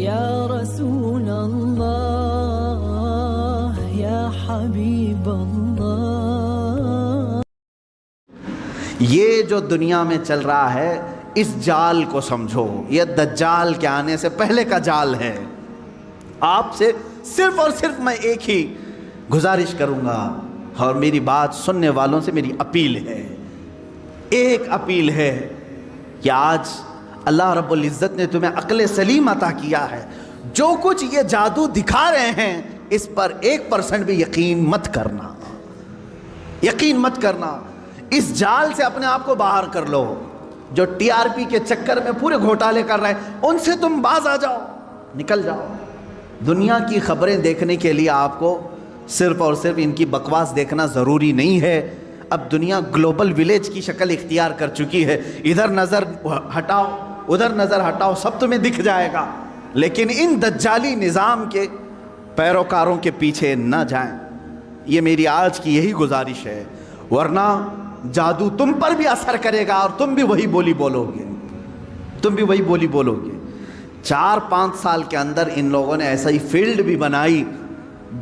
یا رسول اللہ یا حبیب اللہ. یہ جو دنیا میں چل رہا ہے اس جال کو سمجھو، یہ دجال کے آنے سے پہلے کا جال ہے. آپ سے صرف اور صرف میں ایک ہی گزارش کروں گا، اور میری بات سننے والوں سے میری اپیل ہے، ایک اپیل ہے کہ آج اللہ رب العزت نے تمہیں عقل سلیم عطا کیا ہے. جو کچھ یہ جادو دکھا رہے ہیں اس پر 1% بھی یقین مت کرنا، یقین مت کرنا. اس جال سے اپنے آپ کو باہر کر لو. جو ٹی آر پی کے چکر میں پورے گھوٹالے کر رہے ہیں ان سے تم باز آ جاؤ، نکل جاؤ. دنیا کی خبریں دیکھنے کے لیے آپ کو صرف اور صرف ان کی بکواس دیکھنا ضروری نہیں ہے. اب دنیا گلوبل ولیج کی شکل اختیار کر چکی ہے. ادھر نظر ہٹاؤ ادھر نظر ہٹاؤ سب تمہیں دکھ جائے گا، لیکن ان دجالی نظام کے پیروکاروں کے پیچھے نہ جائیں. یہ میری آج کی یہی گزارش ہے، ورنہ جادو تم پر بھی اثر کرے گا اور تم بھی وہی بولی بولو گے، تم بھی وہی بولی بولو گے. 4-5 سال کے اندر ان لوگوں نے ایسا ہی فیلڈ بھی بنائی،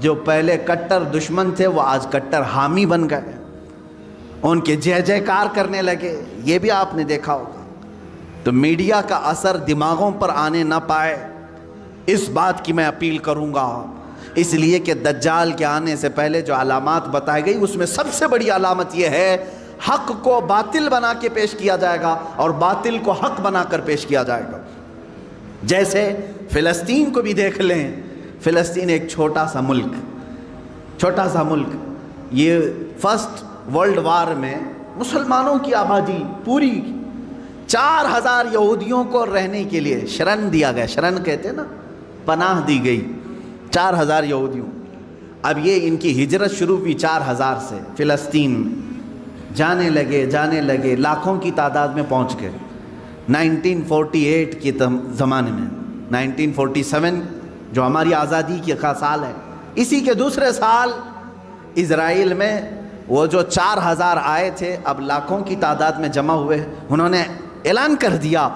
جو پہلے کٹر دشمن تھے وہ آج کٹر حامی بن گئے، ان کے جے جے کار کرنے لگے. یہ بھی آپ نے دیکھا ہوگا. تو میڈیا کا اثر دماغوں پر آنے نہ پائے، اس بات کی میں اپیل کروں گا. اس لیے کہ دجال کے آنے سے پہلے جو علامات بتائی گئی اس میں سب سے بڑی علامت یہ ہے حق کو باطل بنا کے پیش کیا جائے گا اور باطل کو حق بنا کر پیش کیا جائے گا. جیسے فلسطین کو بھی دیکھ لیں. فلسطین ایک چھوٹا سا ملک، یہ فرسٹ ورلڈ وار میں مسلمانوں کی آبادی پوری 4000 یہودیوں کو رہنے کے لیے شرن دیا گیا. شرن کہتے ہیں نا، پناہ دی گئی 4000 یہودیوں. اب یہ ان کی ہجرت شروع ہوئی 4000 سے فلسطین میں، جانے لگے لاکھوں کی تعداد میں پہنچ گئے. 1948 کے زمانے میں 1947 جو ہماری آزادی کا سال ہے، اسی کے دوسرے سال اسرائیل میں وہ جو 4000 آئے تھے اب لاکھوں کی تعداد میں جمع ہوئے. انہوں نے اعلان کر دیا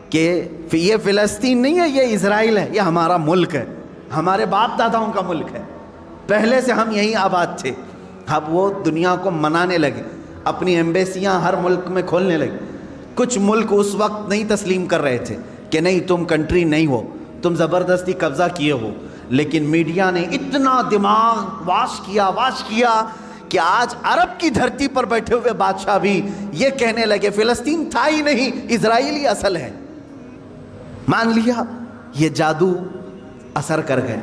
کہ یہ فلسطین نہیں ہے، یہ اسرائیل ہے، یہ ہمارا ملک ہے، ہمارے باپ داداؤں کا ملک ہے، پہلے سے ہم یہیں آباد تھے. اب وہ دنیا کو منانے لگے، اپنی ایمبیسیاں ہر ملک میں کھولنے لگے. کچھ ملک اس وقت نہیں تسلیم کر رہے تھے کہ نہیں تم کنٹری نہیں ہو، تم زبردستی قبضہ کیے ہو. لیکن میڈیا نے اتنا دماغ واش کیا کہ آج عرب کی دھرتی پر بیٹھے ہوئے بادشاہ بھی یہ کہنے لگے فلسطین تھا ہی نہیں، اسرائیلی اصل ہے. مان لیا. یہ جادو اثر کر گئے.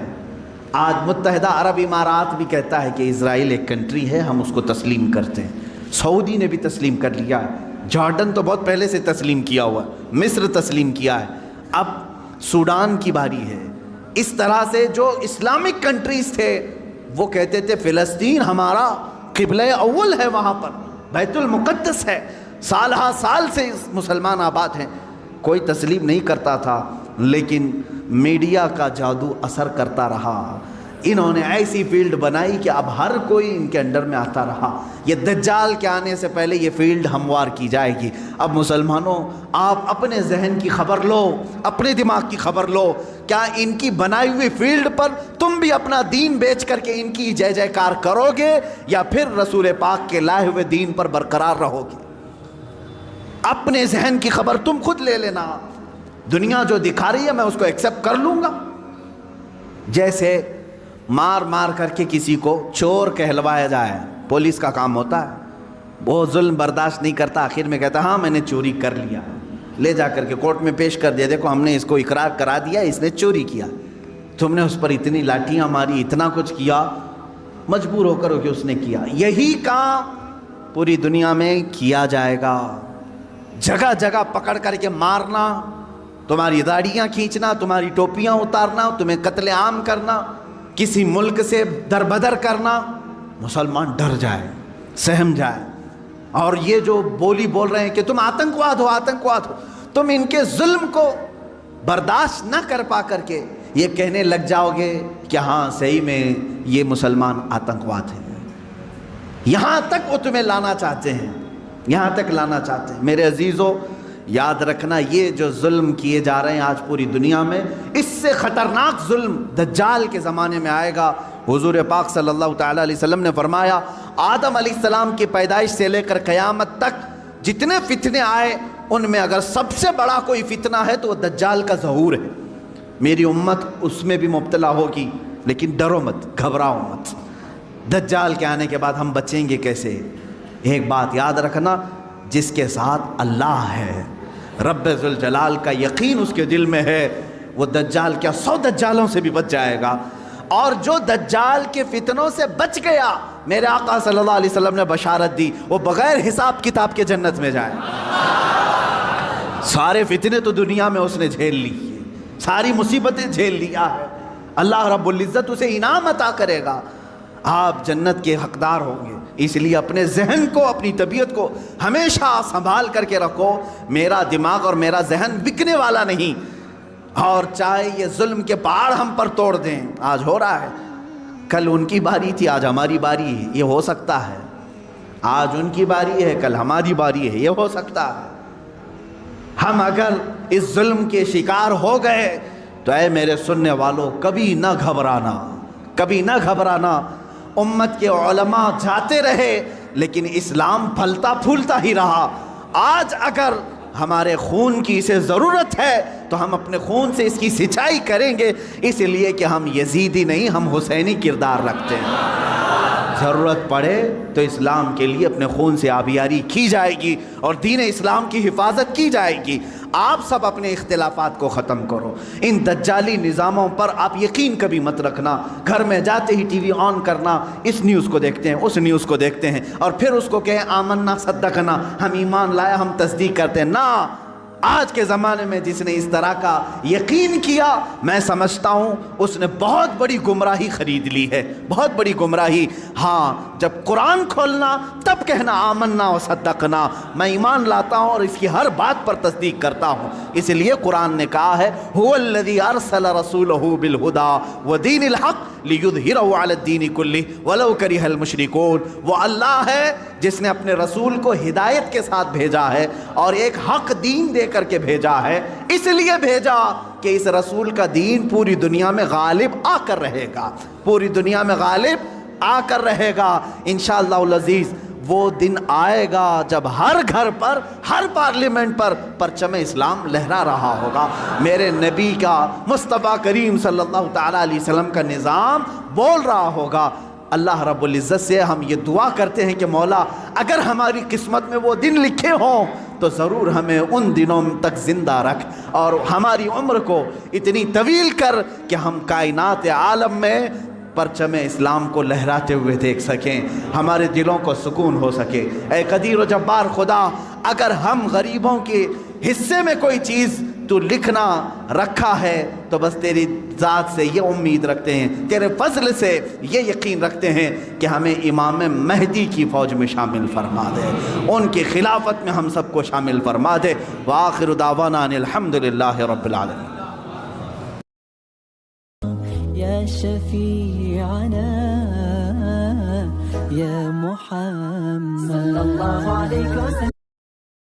آج متحدہ عرب امارات بھی کہتا ہے کہ اسرائیل ایک کنٹری ہے، ہم اس کو تسلیم کرتے ہیں. سعودی نے بھی تسلیم کر لیا ہے. جارڈن تو بہت پہلے سے تسلیم کیا ہوا ہے. مصر تسلیم کیا ہے. اب سوڈان کی باری ہے. اس طرح سے جو اسلامک کنٹریز تھے وہ کہتے تھے فلسطین ہمارا قبلہ اول ہے، وہاں پر بیت المقدس ہے، سال ہا سال سے مسلمان آباد ہیں. کوئی تسلیم نہیں کرتا تھا، لیکن میڈیا کا جادو اثر کرتا رہا. انہوں نے ایسی فیلڈ بنائی کہ اب ہر کوئی ان کے انڈر میں آتا رہا. یہ دجال کے آنے سے پہلے یہ فیلڈ ہموار کی جائے گی. اب مسلمانوں آپ اپنے ذہن کی خبر لو، اپنے دماغ کی خبر لو. کیا ان کی بنائی ہوئی فیلڈ پر تم بھی اپنا دین بیچ کر کے ان کی جے جے کار کرو گے، یا پھر رسول پاک کے لائے ہوئے دین پر برقرار رہو گے؟ اپنے ذہن کی خبر تم خود لے لینا. دنیا جو دکھا رہی ہے میں اس کو ایکسیپٹ کر لوں گا. جیسے مار کر کے کسی کو چور کہلوایا جائے، پولیس کا کام ہوتا ہے. وہ ظلم برداشت نہیں کرتا، آخر میں کہتا ہاں میں نے چوری کر لیا، لے جا کر کے کورٹ میں پیش کر دیا، دیکھو ہم نے اس کو اقرار کرا دیا اس نے چوری کیا. تم نے اس پر اتنی لاٹیاں ماری، اتنا کچھ کیا، مجبور ہو کر کہ اس نے کیا. یہی کام پوری دنیا میں کیا جائے گا. جگہ جگہ پکڑ کر کے مارنا، تمہاری داڑیاں کھینچنا، تمہاری ٹوپیاں اتارنا، تمہیں قتل عام کرنا، کسی ملک سے دربدر کرنا. مسلمان ڈر جائے، سہم جائے. اور یہ جو بولی بول رہے ہیں کہ تم آتنکواد ہو، تم ان کے ظلم کو برداشت نہ کر پا کر کے یہ کہنے لگ جاؤ گے کہ ہاں صحیح میں یہ مسلمان آتنکواد ہیں. یہاں تک وہ تمہیں لانا چاہتے ہیں، یہاں تک لانا چاہتے ہیں. میرے عزیزو، یاد رکھنا یہ جو ظلم کیے جا رہے ہیں آج پوری دنیا میں، اس سے خطرناک ظلم دجال کے زمانے میں آئے گا۔ حضور پاک صلی اللہ تعالیٰ علیہ وسلم نے فرمایا آدم علیہ السلام کی پیدائش سے لے کر قیامت تک جتنے فتنے آئے ان میں اگر سب سے بڑا کوئی فتنہ ہے تو وہ دجال کا ظہور ہے۔ میری امت اس میں بھی مبتلا ہوگی، لیکن ڈرو مت، گھبراؤ مت۔ دجال کے آنے کے بعد ہم بچیں گے کیسے؟ ایک بات یاد رکھنا، جس کے ساتھ اللہ ہے، رب ذوالجلال کا یقین اس کے دل میں ہے، وہ دجال کیا 100 دجالوں سے بھی بچ جائے گا۔ اور جو دجال کے فتنوں سے بچ گیا، میرے آقا صلی اللہ علیہ وسلم نے بشارت دی، وہ بغیر حساب کتاب کے جنت میں جائے۔ سارے فتنے تو دنیا میں اس نے جھیل لی ہے، ساری مصیبتیں جھیل لیا ہے، اللہ رب العزت اسے انعام عطا کرے گا، آپ جنت کے حقدار ہوں گے۔ اس لیے اپنے ذہن کو، اپنی طبیعت کو ہمیشہ سنبھال کر کے رکھو، میرا دماغ اور میرا ذہن بکنے والا نہیں۔ اور چاہے یہ ظلم کے پہاڑ ہم پر توڑ دیں، آج ہو رہا ہے، کل ان کی باری تھی، آج ہماری باری ہے، یہ ہو سکتا ہے۔ آج ان کی باری ہے، کل ہماری باری ہے، یہ ہو سکتا ہے۔ ہم اگر اس ظلم کے شکار ہو گئے تو اے میرے سننے والوں، کبھی نہ گھبرانا، کبھی نہ گھبرانا۔ امت کے علماء جاتے رہے لیکن اسلام پھلتا پھولتا ہی رہا۔ آج اگر ہمارے خون کی اسے ضرورت ہے تو ہم اپنے خون سے اس کی سچائی کریں گے، اس لیے کہ ہم یزیدی نہیں، ہم حسینی کردار رکھتے ہیں۔ ضرورت پڑے تو اسلام کے لیے اپنے خون سے آبیاری کی جائے گی اور دین اسلام کی حفاظت کی جائے گی۔ آپ سب اپنے اختلافات کو ختم کرو، ان دجالی نظاموں پر آپ یقین کبھی مت رکھنا۔ گھر میں جاتے ہی ٹی وی آن کرنا، اس نیوز کو دیکھتے ہیں، اس نیوز کو دیکھتے ہیں، اور پھر اس کو کہیں آمنا صدقنا، ہم ایمان لایا، ہم تصدیق کرتے ہیں۔ نہ، آج کے زمانے میں جس نے اس طرح کا یقین کیا، میں سمجھتا ہوں اس نے بہت بڑی گمراہی خرید لی ہے، بہت بڑی گمراہی۔ ہاں، جب قرآن کھولنا تب کہنا آمنا و صدقنا، میں ایمان لاتا ہوں اور اس کی ہر بات پر تصدیق کرتا ہوں۔ اس لیے قرآن نے کہا ہے هو الذی ارسل رسولہ بالہدی ودین الحق لیظہرہ علی الدین کلہ ولو کرہ المشرکون۔ وہ اللہ ہے جس نے اپنے رسول کو ہدایت کے ساتھ بھیجا ہے اور ایک حق دین دے کر کے بھیجا ہے، اس لیے بھیجا کہ اس رسول کا دین پوری دنیا میں غالب آ کر رہے گا، پوری دنیا میں غالب آ کر رہے گا۔ انشاءاللہ العزیز وہ دن آئے گا جب ہر گھر پر، ہر پارلیمنٹ پر پرچم اسلام لہرا رہا ہوگا، میرے نبی کا، مصطفیٰ کریم صلی اللہ تعالیٰ علیہ وسلم کا نظام بول رہا ہوگا۔ اللہ رب العزت سے ہم یہ دعا کرتے ہیں کہ مولا اگر ہماری قسمت میں وہ دن لکھے ہوں تو ضرور ہمیں ان دنوں تک زندہ رکھ اور ہماری عمر کو اتنی طویل کر کہ ہم کائنات عالم میں پرچم اسلام کو لہراتے ہوئے دیکھ سکیں، ہمارے دلوں کو سکون ہو سکے۔ اے قدیر و جبار خدا، اگر ہم غریبوں کے حصے میں کوئی چیز تو لکھنا رکھا ہے تو بس تیری ذات سے یہ امید رکھتے ہیں، تیرے فضل سے یہ یقین رکھتے ہیں کہ ہمیں امام مہدی کی فوج میں شامل فرما دے، ان کی خلافت میں ہم سب کو شامل فرما دے۔ وآخر دعوانا ان الحمدللہ رب العالمین۔ يا شفيعنا يا محمد صلى الله عليه وسلم